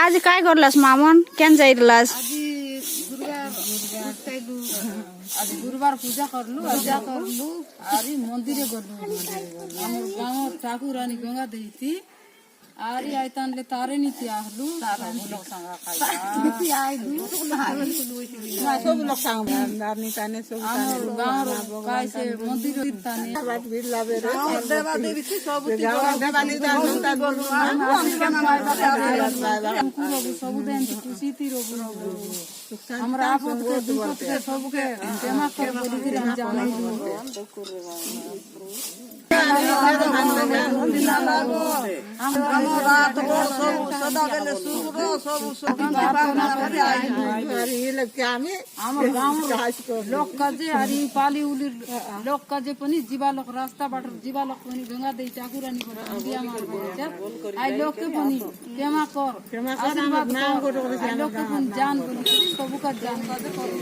आज काय करलास मामन केन जाइरलास आज गुरुवार पूजा करलु आरी मंदिरे गलु हमर गांव ठाकुरानी गंगा देती आरी आइतान ले तारे नीति आहलु तारा लोग संगा खाई आइलु सब लोग संग नारनी ताने सब ताने गांव काय से मंदिर ताने बात भी लावे रे देवा देवी सब गांव देवा देवी तान बोलु सब देन खुशी ती रोबु हमरा आपत के दुख के सब के तेमा कर बोली रे हम जाने रात भर सब सदा बेले सुरो सब हाम्रो गाउँ लोक काजे हरि पाली उली लोक काजे पनि जीवालोक रास्ताबाट जीवालोक पनि गंगा देवी ठाकुरानीबाट बिहा मार्छ आइ लोक पनि केमा कर आशीर्वाद नाम को लोक पनि जान बोली सबका जान काजे करू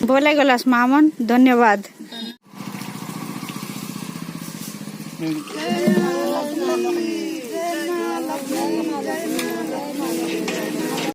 बोले गलास मामन धन्यवाद।